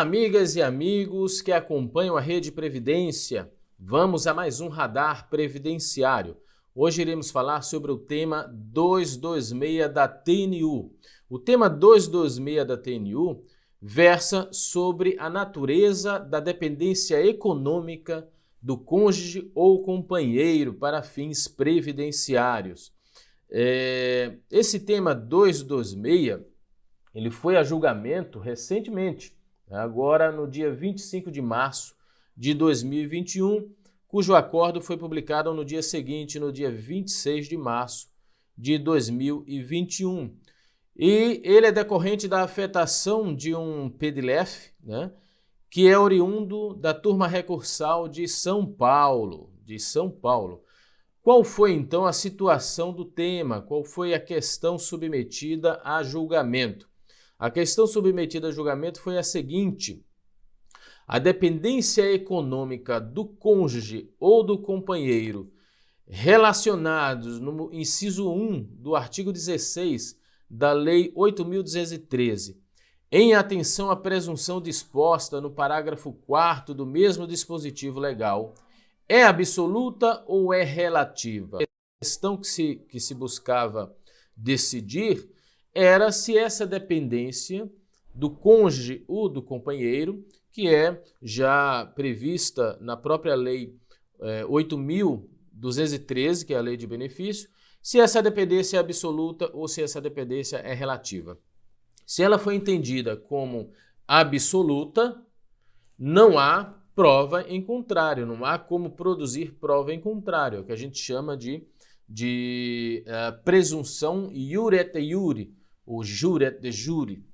Olá, amigas e amigos que acompanham a Rede Previdência. Vamos a mais um Radar Previdenciário. Hoje iremos falar sobre o tema 226 da TNU. O tema 226 da TNU versa sobre a natureza da dependência econômica do cônjuge ou companheiro para fins previdenciários. Esse tema 226, ele foi a julgamento recentemente, agora no dia 25 de março de 2021, cujo acordo foi publicado no dia seguinte, no dia 26 de março de 2021. E ele é decorrente da afetação de um PDLEF, que é oriundo da turma recursal de São Paulo. Qual foi, então, a situação do tema? Qual foi a questão submetida a julgamento? A questão submetida a julgamento foi a seguinte: a dependência econômica do cônjuge ou do companheiro relacionados no inciso 1 do artigo 16 da Lei 8.213, em atenção à presunção disposta no parágrafo 4º do mesmo dispositivo legal, é absoluta ou é relativa? A questão que se buscava decidir era se essa dependência do cônjuge ou do companheiro, que é já prevista na própria Lei 8.213, que é a Lei de Benefício, se essa dependência é absoluta ou se essa dependência é relativa. Se ela foi entendida como absoluta, não há prova em contrário, não há como produzir prova em contrário, é o que a gente chama de presunção iure et iure, ou jure et jure.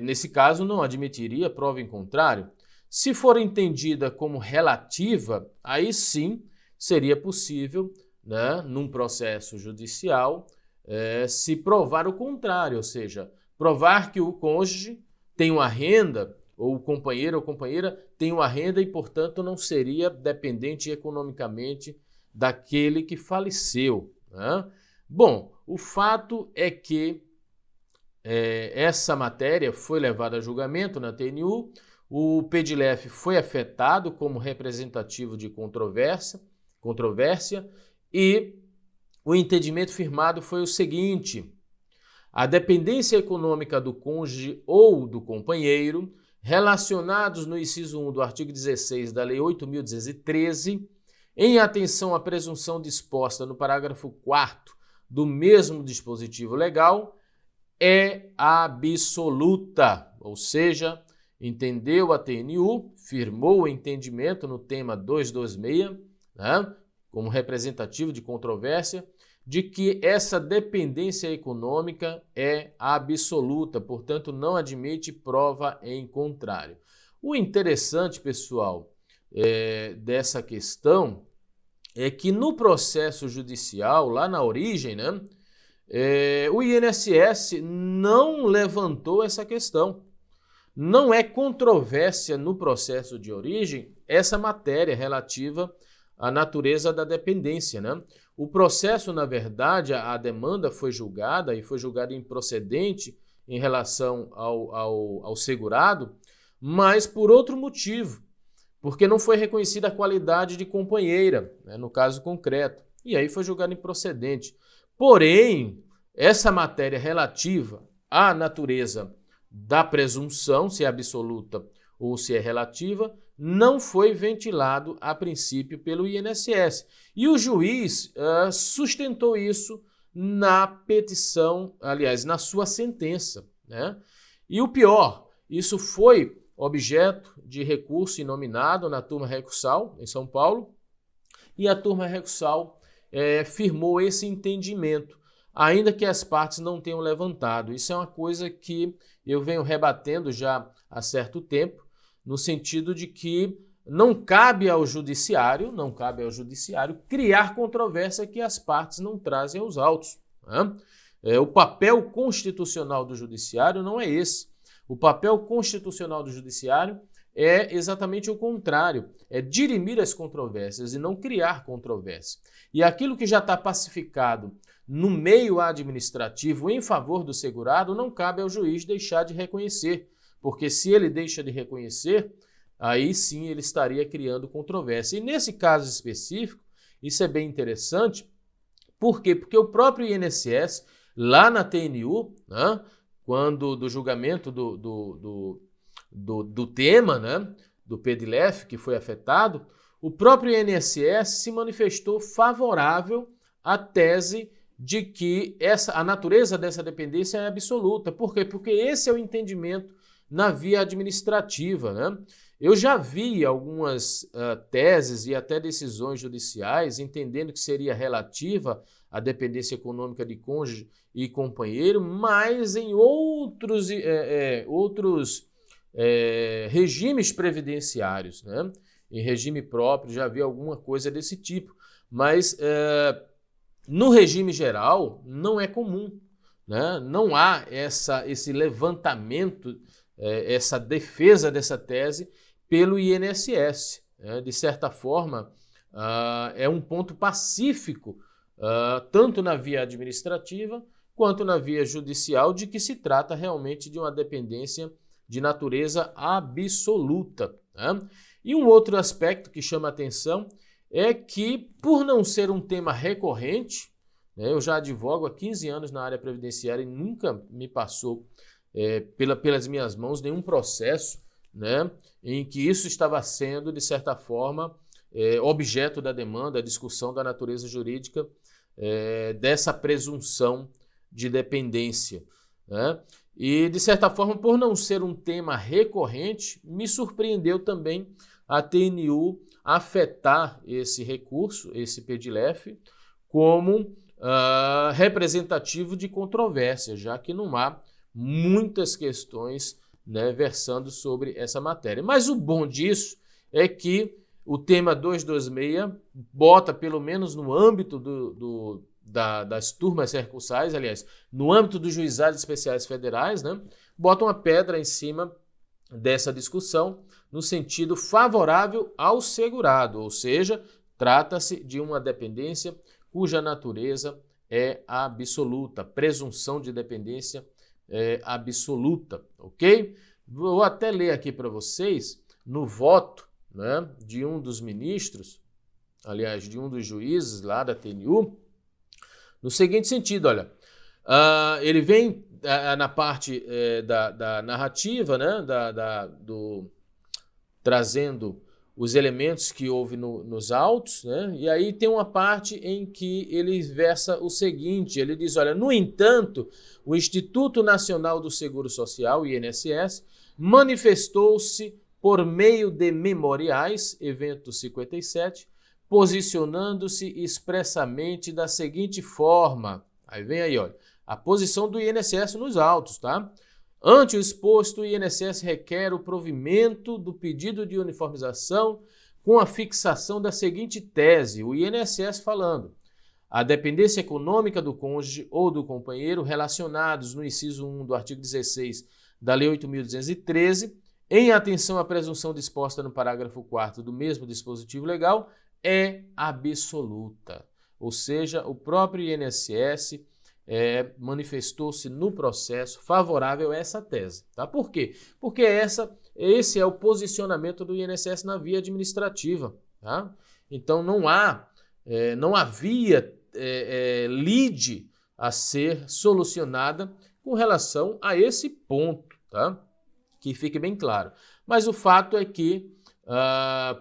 Nesse caso, não admitiria prova em contrário. Se for entendida como relativa, aí sim seria possível, num processo judicial, se provar o contrário, ou seja, provar que o cônjuge tem uma renda, ou o companheiro ou companheira tem uma renda e, portanto, não seria dependente economicamente daquele que faleceu. Bom, o fato é que essa matéria foi levada a julgamento na TNU, o PDLEF foi afetado como representativo de controvérsia e o entendimento firmado foi o seguinte: a dependência econômica do cônjuge ou do companheiro relacionados no inciso 1 do artigo 16 da Lei 8.213, em atenção à presunção disposta no parágrafo 4º do mesmo dispositivo legal, é absoluta, ou seja, entendeu a TNU, firmou o entendimento no tema 226, como representativo de controvérsia, de que essa dependência econômica é absoluta, portanto, não admite prova em contrário. O interessante, pessoal, dessa questão é que no processo judicial, lá na origem, o INSS não levantou essa questão. Não é controvérsia no processo de origem essa matéria relativa à natureza da dependência, O processo, na verdade, a demanda foi julgada e foi julgada improcedente em relação ao segurado, mas por outro motivo, porque não foi reconhecida a qualidade de companheira, no caso concreto, e aí foi julgado improcedente. Porém, essa matéria relativa à natureza da presunção, se é absoluta ou se é relativa, não foi ventilado a princípio pelo INSS. E o juiz sustentou isso na petição, aliás, na sua sentença. E o pior, isso foi objeto de recurso inominado na turma recursal em São Paulo, e a turma recursal firmou esse entendimento, ainda que as partes não tenham levantado. Isso é uma coisa que eu venho rebatendo já há certo tempo, no sentido de que não cabe ao judiciário criar controvérsia que as partes não trazem aos autos. O papel constitucional do judiciário não é esse. O papel constitucional do judiciário é exatamente o contrário, é dirimir as controvérsias e não criar controvérsia. E aquilo que já está pacificado no meio administrativo em favor do segurado não cabe ao juiz deixar de reconhecer, porque se ele deixa de reconhecer, aí sim ele estaria criando controvérsia. E nesse caso específico, isso é bem interessante. Por quê? Porque o próprio INSS, lá na TNU, né, quando do julgamento do tema, né, do PEDLEF, que foi afetado, o próprio INSS se manifestou favorável à tese de que a natureza dessa dependência é absoluta. Por quê? Porque esse é o entendimento na via administrativa, né? Eu já vi algumas teses e até decisões judiciais entendendo que seria relativa à dependência econômica de cônjuge e companheiro, mas em outros regimes previdenciários, né? Em regime próprio já vi alguma coisa desse tipo, mas no regime geral não é comum, né? Não há esse levantamento, essa defesa dessa tese pelo INSS. De certa forma, é um ponto pacífico, tanto na via administrativa quanto na via judicial, de que se trata realmente de uma dependência de natureza absoluta, né? E um outro aspecto que chama atenção é que, por não ser um tema recorrente, né, eu já advogo há 15 anos na área previdenciária e nunca me passou pelas minhas mãos nenhum processo, né, em que isso estava sendo, de certa forma, objeto da demanda, a discussão da natureza jurídica dessa presunção de dependência, né? E, de certa forma, por não ser um tema recorrente, me surpreendeu também a TNU afetar esse recurso, esse PEDLEF, como representativo de controvérsia, já que não há muitas questões, né, versando sobre essa matéria. Mas o bom disso é que o tema 226 bota, pelo menos no âmbito das turmas recursais, aliás, no âmbito dos juizados especiais federais, né, bota uma pedra em cima dessa discussão no sentido favorável ao segurado, ou seja, trata-se de uma dependência cuja natureza é absoluta, presunção de dependência absoluta, ok? Vou até ler aqui para vocês, no voto, né, de um dos ministros, aliás, de um dos juízes lá da TNU, no seguinte sentido, olha, ele vem na parte da narrativa, né, trazendo os elementos que houve nos autos, né, e aí tem uma parte em que ele versa o seguinte, ele diz, olha, no entanto, o Instituto Nacional do Seguro Social, INSS, manifestou-se por meio de memoriais, evento 57, posicionando-se expressamente da seguinte forma. Aí vem aí, olha, a posição do INSS nos autos, tá? Ante o exposto, o INSS requer o provimento do pedido de uniformização com a fixação da seguinte tese, o INSS falando: a dependência econômica do cônjuge ou do companheiro relacionados no inciso 1 do artigo 16 da Lei 8.213, em atenção à presunção disposta no parágrafo 4º do mesmo dispositivo legal, é absoluta. Ou seja, o próprio INSS manifestou-se no processo favorável a essa tese. Tá? Por quê? Porque esse é o posicionamento do INSS na via administrativa. Tá? Então não havia lide a ser solucionada com relação a esse ponto, tá? Que fique bem claro. Mas o fato é que,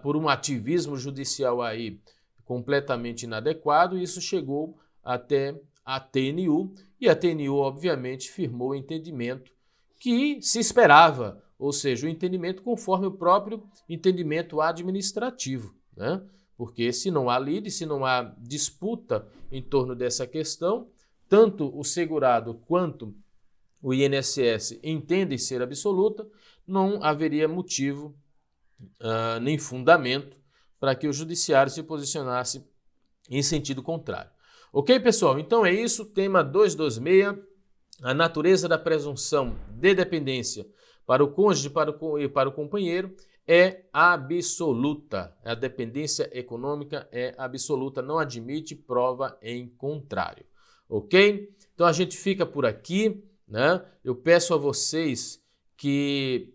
por um ativismo judicial aí completamente inadequado, isso chegou até a TNU, e a TNU, obviamente, firmou o entendimento que se esperava, ou seja, o entendimento conforme o próprio entendimento administrativo, né? Porque se não há lide, se não há disputa em torno dessa questão, tanto o segurado quanto o INSS entendem ser absoluta, não haveria motivo nem fundamento para que o judiciário se posicionasse em sentido contrário. Ok, pessoal? Então é isso, tema 226, a natureza da presunção de dependência para o cônjuge e para o companheiro é absoluta. A dependência econômica é absoluta, não admite prova em contrário. Ok? Então a gente fica por aqui, né? Eu peço a vocês que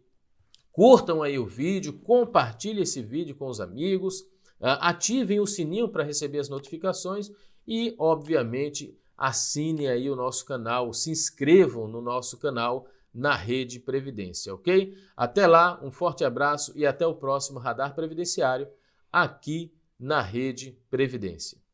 curtam aí o vídeo, compartilhem esse vídeo com os amigos, ativem o sininho para receber as notificações e, obviamente, assinem aí o nosso canal, se inscrevam no nosso canal na Rede Previdência, ok? Até lá, um forte abraço e até o próximo Radar Previdenciário aqui na Rede Previdência.